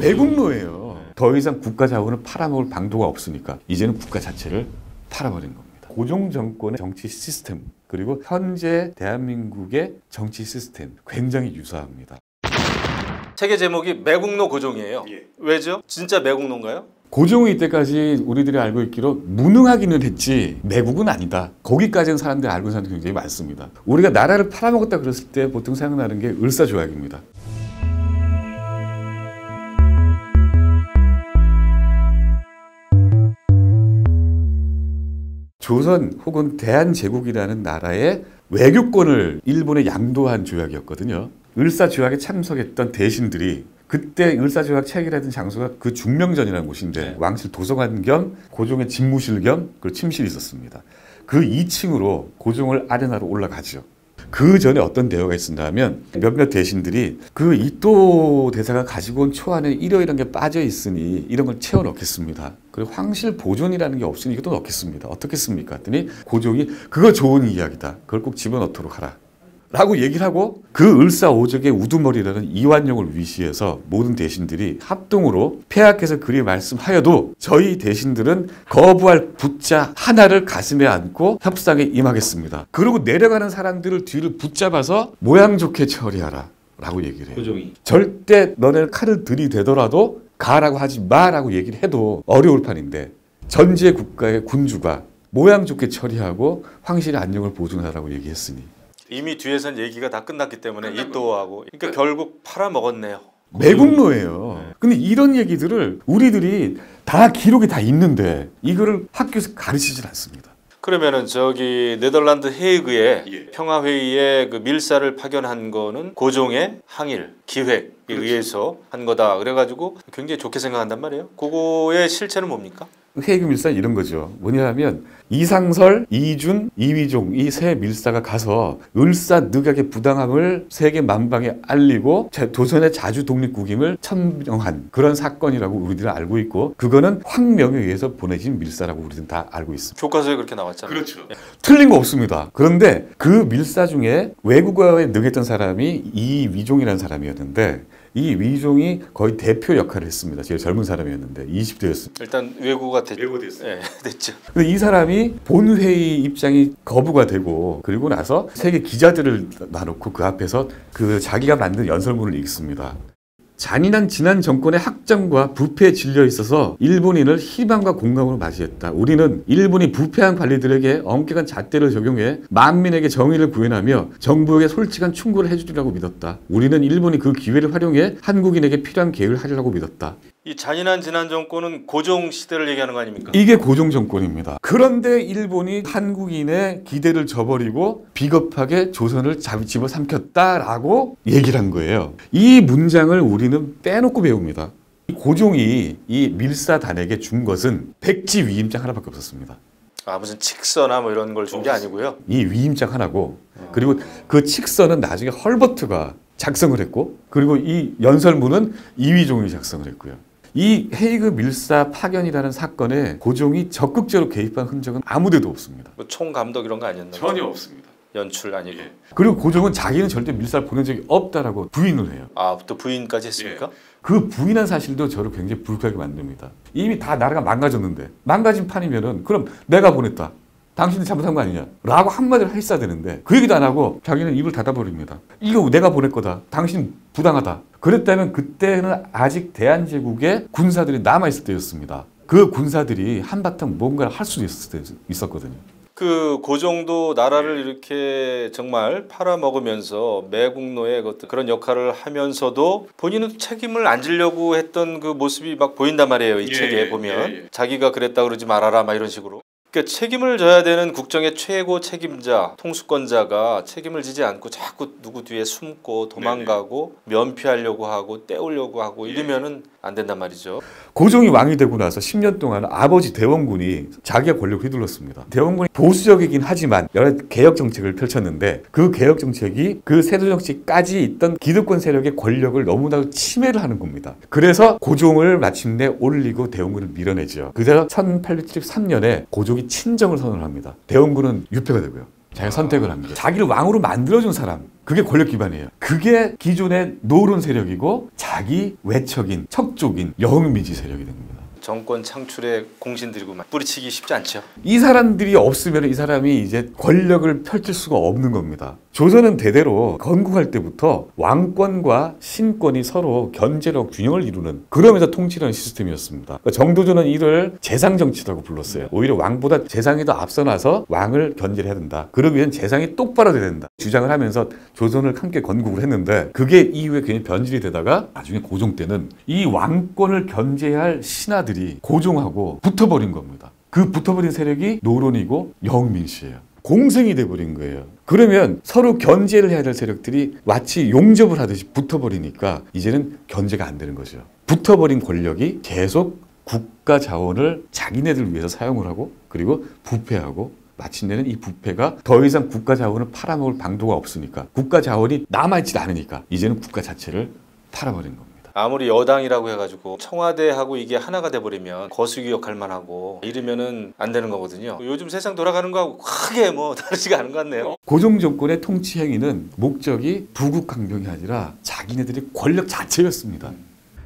매국노예요. 더 이상 국가 자원을 팔아먹을 방도가 없으니까 이제는 국가 자체를 팔아버린 겁니다. 고종 정권의 정치 시스템 그리고 현재 대한민국의 정치 시스템 굉장히 유사합니다. 책의 제목이 매국노 고종이에요. 왜죠? 진짜 매국노인가요? 고종이 이때까지 우리들이 알고 있기로 무능하기는 했지 매국은 아니다. 거기까지는 사람들이 알고 있는 사람들이 굉장히 많습니다. 우리가 나라를 팔아먹었다 그랬을 때 보통 생각나는 게 을사조약입니다. 조선 혹은 대한제국이라는 나라의 외교권을 일본에 양도한 조약이었거든요. 을사조약에 참석했던 대신들이 그때 을사조약 체결했던 장소가 그 중명전이라는 곳인데 왕실 도서관 겸 고종의 집무실 겸 그 침실이 있었습니다. 그 2층으로 고종을 아련하러 올라가죠. 그 전에 어떤 대화가 있었냐면 몇몇 대신들이 그 이토 대사가 가지고 온 초안에 이러이러한 게 빠져 있으니 이런 걸 채워 넣겠습니다. 그리고 황실 보존이라는 게 없으니 이것도 넣겠습니다. 어떻겠습니까? 했더니 고종이 그거 좋은 이야기다. 그걸 꼭 집어넣도록 하라. 라고 얘기를 하고 그 을사오적의 우두머리라는 이완용을 위시해서 모든 대신들이 합동으로 폐하께서 그리 말씀하여도 저희 대신들은 거부할 부자 하나를 가슴에 안고 협상에 임하겠습니다. 그리고 내려가는 사람들을 뒤를 붙잡아서 모양 좋게 처리하라 라고 얘기를 해요. 고종이. 절대 너네 칼을 들이대더라도 가라고 하지 마라고 얘기를 해도 어려울 판인데 전제 국가의 군주가 모양 좋게 처리하고 황실의 안녕을 보존하라고 얘기했으니 이미 뒤에선 얘기가 다 끝났기 때문에 이또하고 그러니까 결국 팔아먹었네요. 매국노예요. 근데 이런 얘기들을 우리들이 다 기록이 다 있는데 이거를 학교에서 가르치질 않습니다. 그러면은 저기 네덜란드 헤이그의 평화회의에 그 밀사를 파견한 거는 고종의 항일 기획에 의해서 한 거다. 그래가지고 굉장히 좋게 생각한단 말이에요. 그거의 실체는 뭡니까? 헤이그 밀사는 이런 거죠. 뭐냐면 이상설, 이준, 이위종 이 세 밀사가 가서 을사늑약의 부당함을 세계 만방에 알리고 조선의 자주 독립국임을 천명한 그런 사건이라고 우리들은 알고 있고 그거는 황명에 의해서 보내진 밀사라고 우리들은 다 알고 있습니다. 교과서에 그렇게 나왔잖아요. 그렇죠. 틀린 거 없습니다. 그런데 그 밀사 중에 외국어에 능했던 사람이 이위종이라는 사람이었는데 이 위종이 거의 대표 역할을 했습니다. 제일 젊은 사람이었는데 20대였습니다. 일단 외국어가 됐죠. 네, 됐죠. 근데 이 사람이 본회의 입장이 거부가 되고 그리고 나서 세계 기자들을 놔놓고 그 앞에서 그 자기가 만든 연설문을 읽습니다. 잔인한 지난 정권의 학정과 부패에 질려 있어서 일본인을 희망과 공감으로 맞이했다. 우리는 일본이 부패한 관리들에게 엄격한 잣대를 적용해 만민에게 정의를 구현하며 정부에게 솔직한 충고를 해주리라고 믿었다. 우리는 일본이 그 기회를 활용해 한국인에게 필요한 계획을 하리라고 믿었다. 이 잔인한 지난 정권은 고종 시대를 얘기하는 거 아닙니까? 이게 고종 정권입니다. 그런데 일본이 한국인의 기대를 저버리고 비겁하게 조선을 집어삼켰다라고 얘기를 한 거예요. 이 문장을 우리는 빼놓고 배웁니다. 고종이 이 밀사단에게 준 것은 백지 위임장 하나밖에 없었습니다. 아 무슨 칙서나 뭐 이런 걸 준 게 아니고요. 이 위임장 하나고 그리고 그 칙서는 나중에 헐버트가 작성을 했고 그리고 이 연설문은 이위종이 작성을 했고요. 이 헤이그 밀사 파견이라는 사건에 고종이 적극적으로 개입한 흔적은 아무데도 없습니다. 뭐 총감독 이런 거 아니었나요? 전혀 없습니다. 연출 아니고. 그리고 고종은 자기는 절대 밀사를 보낸 적이 없다라고 부인을 해요. 아, 또 부인까지 했습니까? 그 부인한 사실도 저를 굉장히 불쾌하게 만듭니다. 이미 다 나라가 망가졌는데 망가진 판이면은 그럼 내가 보냈다. 당신이 잘못한 거 아니냐? 라고 한마디를 했어야 되는데 그 얘기도 안 하고 자기는 입을 닫아버립니다. 이거 내가 보낼 거다. 당신 부당하다. 그랬다면 그때는 아직 대한제국의 군사들이 남아있을 때였습니다. 그 군사들이 한바탕 뭔가를 할 수도 있었거든요. 그 고종도 나라를 이렇게 정말 팔아먹으면서 매국노의 그런 역할을 하면서도 본인은 책임을 안 지려고 했던 그 모습이 막 보인단 말이에요. 이 책에 보면 자기가 그랬다 그러지 말아라 막 이런 식으로. 그러니까 책임을 져야 되는 국정의 최고 책임자, 통수권자가 책임을 지지 않고 자꾸 누구 뒤에 숨고 도망가고 면피하려고 하고 떼우려고 하고 이러면은 안 된단 말이죠. 고종이 왕이 되고 나서 10년 동안 아버지 대원군이 자기가 권력을 휘둘렀습니다. 대원군이 보수적이긴 하지만 여러 개혁 정책을 펼쳤는데 그 개혁 정책이 그 세조 정치까지 있던 기득권 세력의 권력을 너무나도 침해를 하는 겁니다. 그래서 고종을 마침내 올리고 대원군을 밀어내죠. 그래서 1873년에 고종이 친정을 선언을 합니다. 대원군은 유폐가 되고요. 자기가 선택을 합니다. 자기를 왕으로 만들어준 사람 그게 권력 기반이에요. 그게 기존의 노론 세력이고 자기 외척인, 척족인 영민지 세력이 된 겁니다. 정권 창출에 공신들이고 뿌리치기 쉽지 않죠. 이 사람들이 없으면 이 사람이 이제 권력을 펼칠 수가 없는 겁니다. 조선은 대대로 건국할 때부터 왕권과 신권이 서로 견제로 균형을 이루는 그러면서 통치하는 시스템이었습니다. 그러니까 정도전은 이를 재상정치라고 불렀어요. 오히려 왕보다 재상이 더 앞서나서 왕을 견제를 해야 된다. 그러기 위한 재상이 똑바로 돼야 된다. 주장을 하면서 조선을 함께 건국을 했는데 그게 이후에 괜히 변질이 되다가 나중에 고종 때는 이 왕권을 견제할 신하들이 고종하고 붙어버린 겁니다. 그 붙어버린 세력이 노론이고 영민시예요. 공생이 돼버린 거예요. 그러면 서로 견제를 해야 될 세력들이 마치 용접을 하듯이 붙어버리니까 이제는 견제가 안 되는 거죠. 붙어버린 권력이 계속 국가 자원을 자기네들 위해서 사용을 하고 그리고 부패하고 마침내는 이 부패가 더 이상 국가 자원을 팔아먹을 방도가 없으니까 국가 자원이 남아있지 않으니까 이제는 국가 자체를 팔아버린 겁니다. 아무리 여당이라고 해가지고 청와대하고 이게 하나가 돼버리면 거수기 역할만 하고 이러면은 안 되는 거거든요. 요즘 세상 돌아가는 거하고 크게 뭐 다르지가 않은 것 같네요. 고종 정권의 통치 행위는 목적이 부국강병이 아니라 자기네들이 권력 자체였습니다.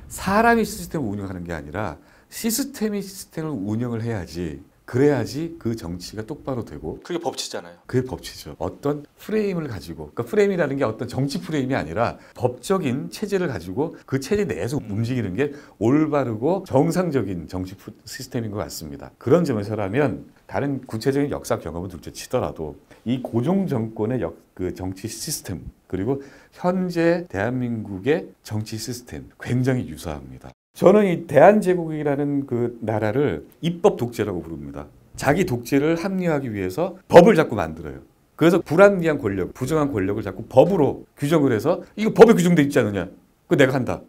사람이 시스템을 운영하는 게 아니라 시스템이 시스템을 운영을 해야지 그래야지 그 정치가 똑바로 되고 그게 법치잖아요. 그게 법치죠. 어떤 프레임을 가지고 그러니까 프레임이라는 게 어떤 정치 프레임이 아니라 법적인 체제를 가지고 그 체제 내에서 움직이는 게 올바르고 정상적인 정치 시스템인 것 같습니다. 그런 점에서라면 다른 구체적인 역사 경험은 둘째 치더라도 이 고종 정권의 그 정치 시스템 그리고 현재 대한민국의 정치 시스템 굉장히 유사합니다. 저는 이 대한제국이라는 그 나라를 입법 독재라고 부릅니다. 자기 독재를 합리화하기 위해서 법을 자꾸 만들어요. 그래서 불합리한 권력, 부정한 권력을 자꾸 법으로 규정을 해서 이거 법에 규정돼 있지 않느냐? 그거 내가 한다.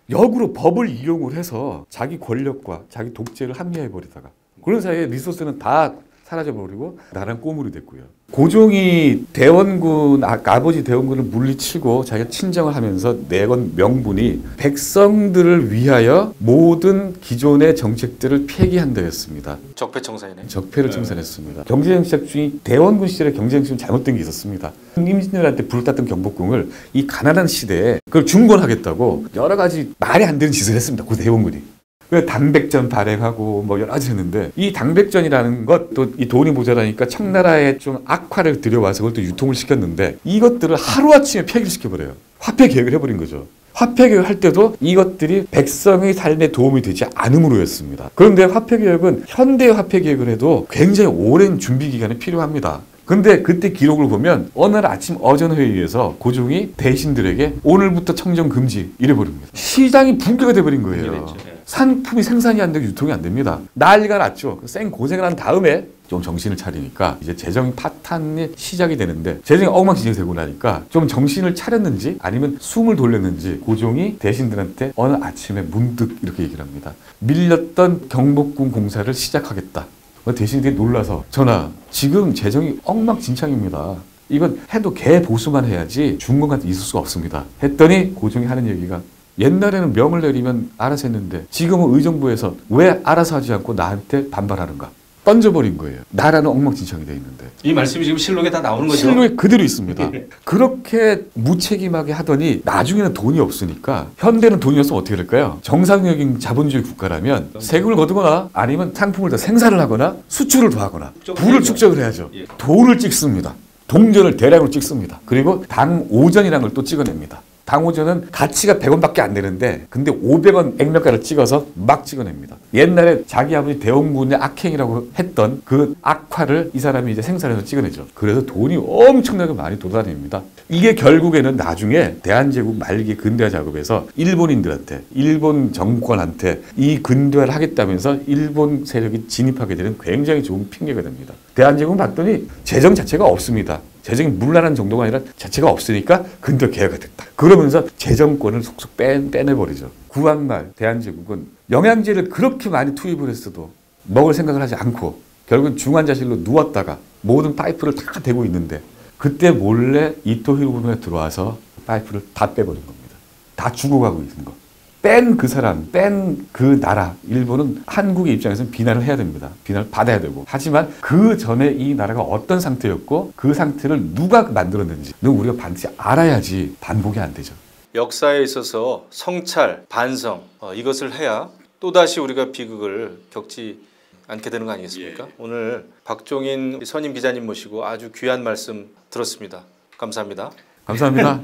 역으로 법을 이용을 해서 자기 권력과 자기 독재를 합리화해버리다가 그런 사이에 리소스는 다 사라져버리고 나라는 꼬물이 됐고요. 고종이 대원군, 아버지 대원군을 물리치고 자기가 친정을 하면서 내건 명분이 백성들을 위하여 모든 기존의 정책들을 폐기한다였습니다. 적폐청산이네. 적폐를 청산했습니다. 경제정책 중에 대원군 시절에 경제정책은 잘못된 게 있었습니다. 임진왜란때 불탔던 경복궁을 이 가난한 시대에 그걸 중건하겠다고 여러 가지 말이 안 되는 짓을 했습니다. 그 대원군이. 당백전 발행하고 뭐 여러 가지 했는데 이 당백전이라는 것도 이 돈이 모자라니까 청나라에 좀 악화를 들여와서 그걸 또 유통을 시켰는데 이것들을 하루아침에 폐기를 시켜버려요. 화폐 개혁을 해버린 거죠. 화폐 개혁을 할 때도 이것들이 백성의 삶에 도움이 되지 않음으로였습니다. 그런데 화폐 개혁은 현대 화폐 개혁을 해도 굉장히 오랜 준비 기간이 필요합니다. 근데 그때 기록을 보면 어느 날 아침 어전회의에서 고종이 대신들에게 오늘부터 청정 금지 이래버립니다. 시장이 붕괴가 돼버린 거예요. 상품이 생산이 안 되고 유통이 안 됩니다. 난리가 났죠. 생 고생을 한 다음에 좀 정신을 차리니까 이제 재정 파탄이 시작이 되는데 재정이 엉망진창이 되고 나니까 좀 정신을 차렸는지 아니면 숨을 돌렸는지 고종이 대신들한테 어느 아침에 문득 이렇게 얘기를 합니다. 밀렸던 경복궁 공사를 시작하겠다. 대신들이 놀라서 전하 지금 재정이 엉망진창입니다. 이건 해도 개 보수만 해야지 중공 같은 있을 수가 없습니다. 했더니 고종이 하는 얘기가 옛날에는 명을 내리면 알아서 했는데 지금은 의정부에서 왜 알아서 하지 않고 나한테 반발하는가? 던져버린 거예요. 나라는 엉망진창이 돼 있는데. 이 말씀이 지금 실록에 다 나오는 거죠? 실록에 그대로 있습니다. 그렇게 무책임하게 하더니 나중에는 돈이 없으니까 현대는 돈이 없으면 어떻게 될까요? 정상적인 자본주의 국가라면 세금을 거두거나 아니면 상품을 더 생산을 하거나 수출을 더 하거나 부를 축적을 해야죠. 돈을 찍습니다. 동전을 대량으로 찍습니다. 그리고 당오전이라는 걸 또 찍어냅니다. 당오전은 가치가 100원밖에 안 되는데 근데 500원 액면가를 찍어서 막 찍어냅니다. 옛날에 자기 아버지 대원군의 악행이라고 했던 그 악화를 이 사람이 이제 생산해서 찍어내죠. 그래서 돈이 엄청나게 많이 돌아다닙니다. 이게 결국에는 나중에 대한제국 말기 근대화 작업에서 일본인들한테 일본 정권한테 이 근대화를 하겠다면서 일본 세력이 진입하게 되는 굉장히 좋은 핑계가 됩니다. 대한제국은 봤더니 재정 자체가 없습니다. 재정이 물란한 정도가 아니라 자체가 없으니까 근대 개혁이 됐다. 그러면서 재정권을 속속 빼내버리죠. 구한말 대한제국은 영양제를 그렇게 많이 투입을 했어도 먹을 생각을 하지 않고 결국은 중환자실로 누웠다가 모든 파이프를 다 대고 있는데 그때 몰래 이토 히로부미가 들어와서 파이프를 다 빼버린 겁니다. 다 죽어가고 있는 거. 뺀 그 사람, 뺀 그 나라, 일본은 한국의 입장에서는 비난을 해야 됩니다. 비난을 받아야 되고. 하지만 그 전에 이 나라가 어떤 상태였고 그 상태를 누가 만들었는지는 우리가 반드시 알아야지 반복이 안 되죠. 역사에 있어서 성찰, 반성 이것을 해야 또다시 우리가 비극을 겪지 않게 되는 거 아니겠습니까? 오늘 박종인 선임 기자님 모시고 아주 귀한 말씀 들었습니다. 감사합니다. 감사합니다.